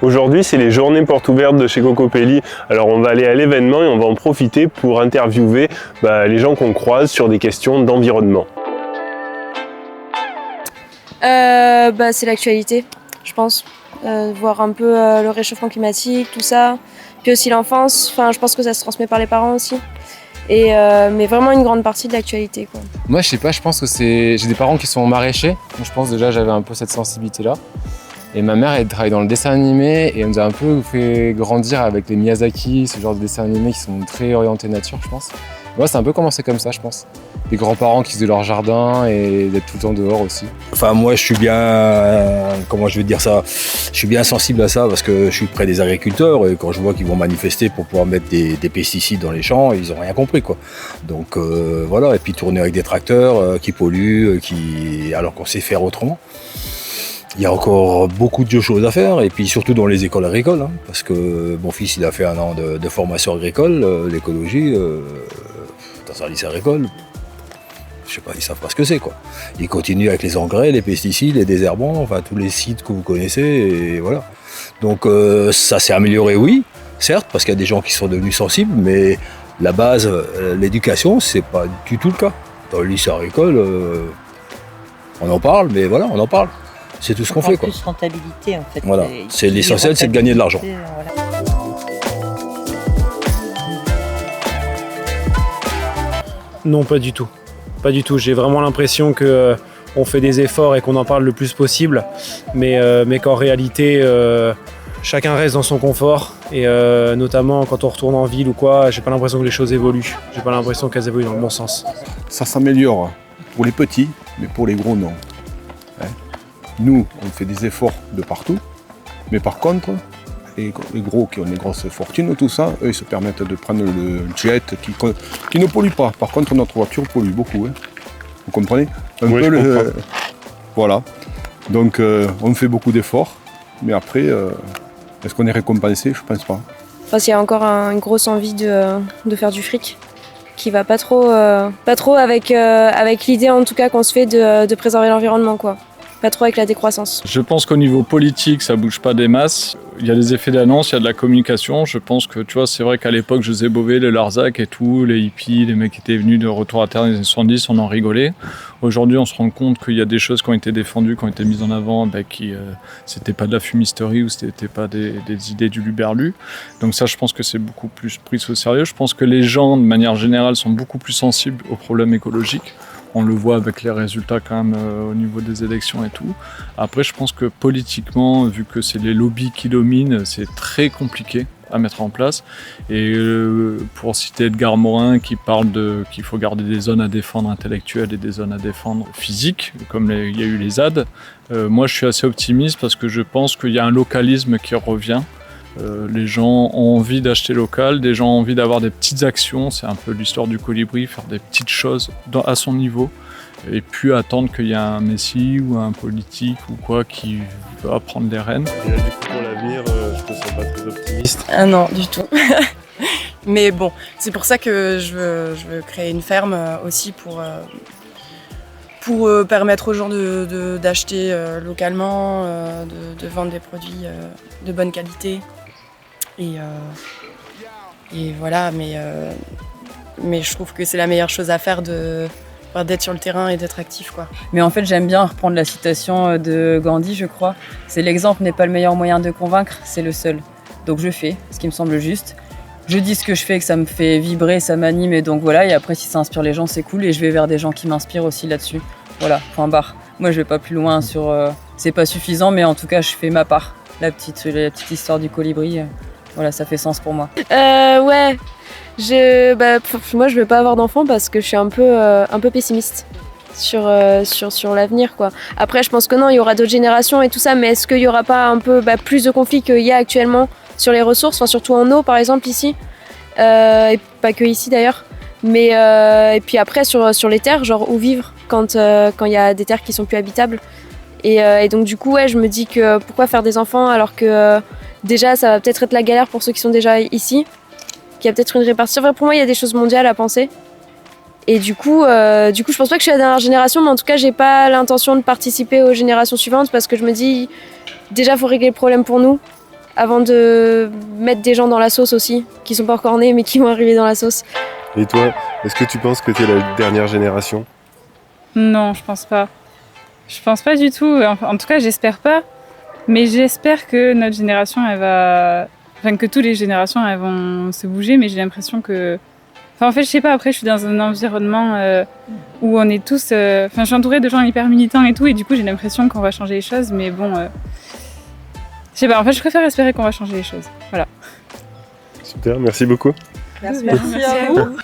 Aujourd'hui, c'est les journées portes ouvertes de chez Cocopelli. Alors on va aller à l'événement et on va en profiter pour interviewer les gens qu'on croise sur des questions d'environnement. C'est l'actualité, je pense. Voir un peu le réchauffement climatique, tout ça. Puis aussi l'enfance, je pense que ça se transmet par les parents aussi. Mais vraiment une grande partie de l'actualité, quoi. Moi, je sais pas, je pense que j'ai des parents qui sont maraîchers. Donc, je pense déjà j'avais un peu cette sensibilité-là. Et ma mère, elle travaille dans le dessin animé et elle nous a un peu fait grandir avec les Miyazaki, ce genre de dessins animés qui sont très orientés nature, je pense. Moi, c'est un peu commencé comme ça, je pense. Les grands-parents qui faisaient leur jardin et d'être tout le temps dehors aussi. Enfin, moi, je suis bien, je suis bien sensible à ça parce que je suis près des agriculteurs et quand je vois qu'ils vont manifester pour pouvoir mettre des pesticides dans les champs, ils n'ont rien compris, quoi. Donc voilà, et puis tourner avec des tracteurs qui polluent, alors qu'on sait faire autrement. Il y a encore beaucoup de choses à faire, et puis surtout dans les écoles agricoles, parce que mon fils il a fait 1 an de formation agricole, l'écologie, dans un lycée agricole, je sais pas, ils savent pas ce que c'est, quoi. Ils continuent avec les engrais, les pesticides, les désherbants, enfin tous les sites que vous connaissez, et voilà. Donc ça s'est amélioré, oui, certes, parce qu'il y a des gens qui sont devenus sensibles, mais la base, l'éducation, c'est pas du tout le cas. Dans le lycée agricole, on en parle, mais voilà, on en parle. C'est tout ce qu'on fait, quoi. Plus rentabilité, en fait. Voilà, c'est l'essentiel, c'est de gagner de l'argent. Voilà. Non, pas du tout. Pas du tout. J'ai vraiment l'impression qu'on fait des efforts et qu'on en parle le plus possible, mais qu'en réalité, chacun reste dans son confort. Et notamment quand on retourne en ville ou quoi, j'ai pas l'impression que les choses évoluent. J'ai pas l'impression qu'elles évoluent dans le bon sens. Ça s'améliore pour les petits, mais pour les gros, non. Nous, on fait des efforts de partout, mais par contre, les gros qui ont des grosses fortunes, tout ça, eux, ils se permettent de prendre le jet qui ne pollue pas. Par contre, notre voiture pollue beaucoup. Vous comprenez ? Oui, je comprends. Voilà. Donc, on fait beaucoup d'efforts, mais après, est-ce qu'on est récompensé ? Je pense pas. Il y a encore une grosse envie de faire du fric, qui va pas trop avec l'idée, en tout cas, qu'on se fait de préserver l'environnement, quoi. Pas trop avec la décroissance. Je pense qu'au niveau politique, ça bouge pas des masses. Il y a des effets d'annonce, il y a de la communication. Je pense que, tu vois, c'est vrai qu'à l'époque, José Bové, les Larzac et tout, les hippies, les mecs qui étaient venus de Retour à Terre dans les années 70, on en rigolait. Aujourd'hui, on se rend compte qu'il y a des choses qui ont été défendues, qui ont été mises en avant, c'était pas de la fumisterie ou c'était pas des idées du luberlu. Donc ça, je pense que c'est beaucoup plus pris au sérieux. Je pense que les gens, de manière générale, sont beaucoup plus sensibles aux problèmes écologiques. On le voit avec les résultats quand même au niveau des élections et tout. Après, je pense que politiquement, vu que c'est les lobbies qui dominent, c'est très compliqué à mettre en place. Et pour citer Edgar Morin qui parle qu'il faut garder des zones à défendre intellectuelles et des zones à défendre physiques, comme il y a eu les ZAD, moi je suis assez optimiste parce que je pense qu'il y a un localisme qui revient. Les gens ont envie d'acheter local, des gens ont envie d'avoir des petites actions, c'est un peu l'histoire du colibri, faire des petites choses à son niveau et puis attendre qu'il y ait un messie ou un politique ou quoi qui va prendre les rênes. Et là, du coup, pour l'avenir, je te sens pas très optimiste. Ah non, du tout. Mais bon, c'est pour ça que je veux créer une ferme aussi pour permettre aux gens d'acheter localement, de vendre des produits de bonne qualité. Et voilà, mais je trouve que c'est la meilleure chose à faire d'être sur le terrain et d'être actif, quoi. Mais en fait, j'aime bien reprendre la citation de Gandhi, je crois. C'est l'exemple n'est pas le meilleur moyen de convaincre, c'est le seul. Donc je fais ce qui me semble juste. Je dis ce que je fais, que ça me fait vibrer, ça m'anime, et donc voilà. Et après, si ça inspire les gens, c'est cool. Et je vais vers des gens qui m'inspirent aussi là-dessus. Voilà, point barre. Moi, je vais pas plus loin sur... c'est pas suffisant, mais en tout cas, je fais ma part. La petite histoire du colibri, voilà, ça fait sens pour moi. Ouais. Moi, je veux pas avoir d'enfant parce que je suis un peu pessimiste sur l'avenir, quoi. Après, je pense que non, il y aura d'autres générations et tout ça, mais est-ce qu'il y aura pas un peu plus de conflits qu'il y a actuellement sur les ressources, enfin, surtout en eau, par exemple, ici, et pas que ici d'ailleurs. Mais et puis après sur les terres, genre où vivre quand il y a des terres qui sont plus habitables. Et donc du coup, ouais, je me dis que pourquoi faire des enfants alors que déjà ça va peut-être être la galère pour ceux qui sont déjà ici, qu'il y a peut-être une répartition. Enfin, pour moi, il y a des choses mondiales à penser. Et du coup, je pense pas que je suis la dernière génération, mais en tout cas, j'ai pas l'intention de participer aux générations suivantes parce que je me dis déjà, faut régler le problème pour nous avant de mettre des gens dans la sauce aussi, qui sont pas encore nés mais qui vont arriver dans la sauce. Et toi, est-ce que tu penses que tu es la dernière génération? Non, je pense pas. Je pense pas du tout. En tout cas, j'espère pas. Mais j'espère que notre génération, que toutes les générations, elles vont se bouger. Mais j'ai l'impression que... en fait, je sais pas. Après, je suis dans un environnement où on est tous... je suis entourée de gens hyper militants et tout. Et du coup, j'ai l'impression qu'on va changer les choses. Mais bon... je sais pas. En fait, je préfère espérer qu'on va changer les choses. Voilà. Super, merci beaucoup. Merci à vous.